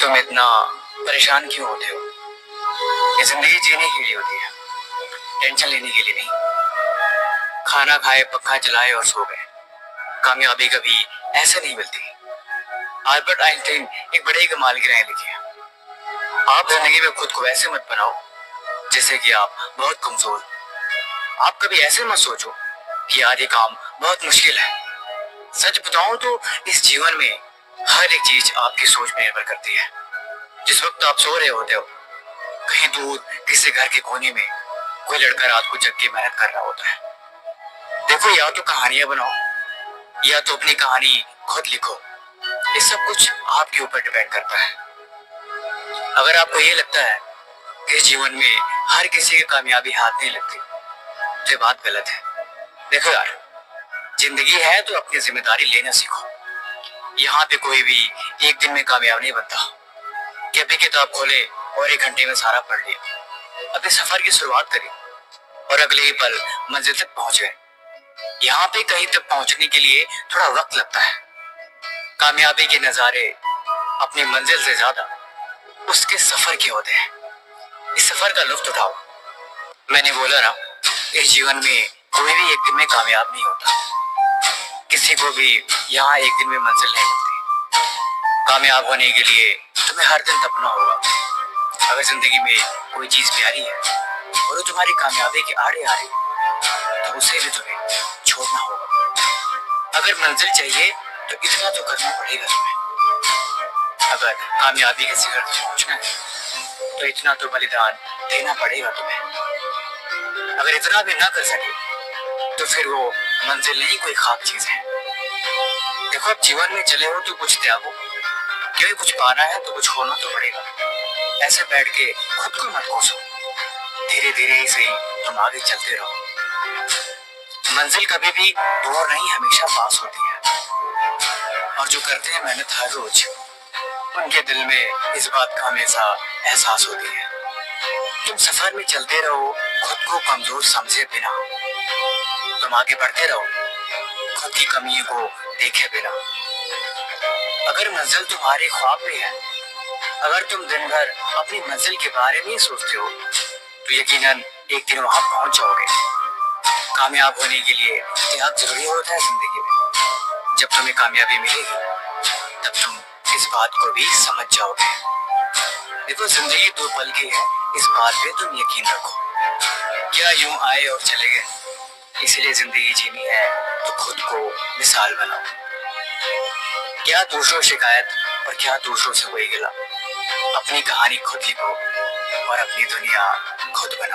तुम इतना परेशान क्यों होते हो? ये जिंदगी जीने के लिए होती है, टेंशन लेने के लिए नहीं। खाना खाए, पक्खा चलाए और सो गए। कामयाबी कभी ऐसे नहीं मिलती। अल्बर्ट आइंस्टाइन एक बड़े ही कमाल की राय लिखी है, आप जिंदगी में खुद को ऐसे मत बनाओ जैसे कि आप बहुत कमजोर। आप कभी ऐसे मत सोचो कि यार ये काम बहुत मुश्किल है। सच बताऊं तो इस जीवन में हर एक चीज आपकी सोच पर निर्भर करती है। जिस वक्त आप सो रहे होते हो, कहीं दूर किसी घर के कोने में कोई लड़का रात को जग के मेहनत कर रहा होता है। देखो, या तो कहानियां बनाओ या तो अपनी कहानी खुद लिखो। ये सब कुछ आपके ऊपर डिपेंड करता है। अगर आपको ये लगता है कि जीवन में हर किसी की कामयाबी हाथ नहीं लगती, तो ये बात गलत है। देखो यार, जिंदगी है तो अपनी जिम्मेदारी लेना सीखो। यहाँ पे कोई भी एक दिन में कामयाब नहीं बनता कि अभी किताब खोले और 1 घंटे में सारा पढ़ लिया। अभी सफर की शुरुआत करी और अगले ही पल मंजिल तक पहुंच गए। यहाँ पे कहीं तक पहुंचने के लिए थोड़ा वक्त लगता है। कामयाबी के नजारे अपनी मंजिल से ज्यादा उसके सफर के होते हैं। इस सफर का लुत्फ उठाओ। मैंने बोला ना, इस जीवन में कोई भी एक दिन में कामयाब नहीं होता। किसी को भी यहाँ एक दिन में मंजिल नहीं मिलती। कामयाब होने के लिए तुम्हें हर दिन तपना होगा। अगर जिंदगी में कोई चीज प्यारी है और वो तुम्हारी कामयाबी के आड़े आ रही है, तो उसे भी तुम्हें छोड़ना होगा। अगर मंजिल चाहिए तो इतना तो करना पड़ेगा तुम्हें। अगर कामयाबी के शिखर तक पहुंचना है तो इतना तो बलिदान देना पड़ेगा तुम्हें। अगर इतना भी ना कर सके तो फिर वो मंजिल नहीं, कोई खाक चीज है। देखो, अब जीवन में चले हो तो कुछ त्यागो, क्योंकि कुछ पाना है तो कुछ खोना तो पड़ेगा। ऐसे बैठ के खुद को मत कोसो। धीरे धीरे ही सही तुम आगे चलते रहो। मंजिल कभी भी दूर नहीं, हमेशा पास होती है। और जो करते हैं मेहनत हर रोज, उनके दिल में इस बात का हमेशा एहसास होती है। तुम सफर में चलते रहो, खुद को कमजोर समझे बिना। तुम आगे बढ़ते रहो, खुद की कमियों को देखे बिना। अगर मंजिल तुम्हारे ख्वाब में है, अगर तुम दिन भर अपनी मंजिल के बारे में ही सोचते हो, तो यकीनन एक दिन वहां पहुंच जाओगे। कामयाब होने के लिए त्याग जरूरी होता है जिंदगी में। जब तुम्हें कामयाबी मिलेगी, तब तुम इस बात को भी समझ जाओगे। देखो, जिंदगी 2 पल की है, इस बात पे तुम यकीन रखो। क्या यूं आए और चले गए? इसलिए जिंदगी जीनी है तो खुद को मिसाल बनाओ। क्या दूसरों शिकायत और क्या दूसरों से कोई गिला। अपनी कहानी खुद लिखो और अपनी दुनिया खुद बनाओ।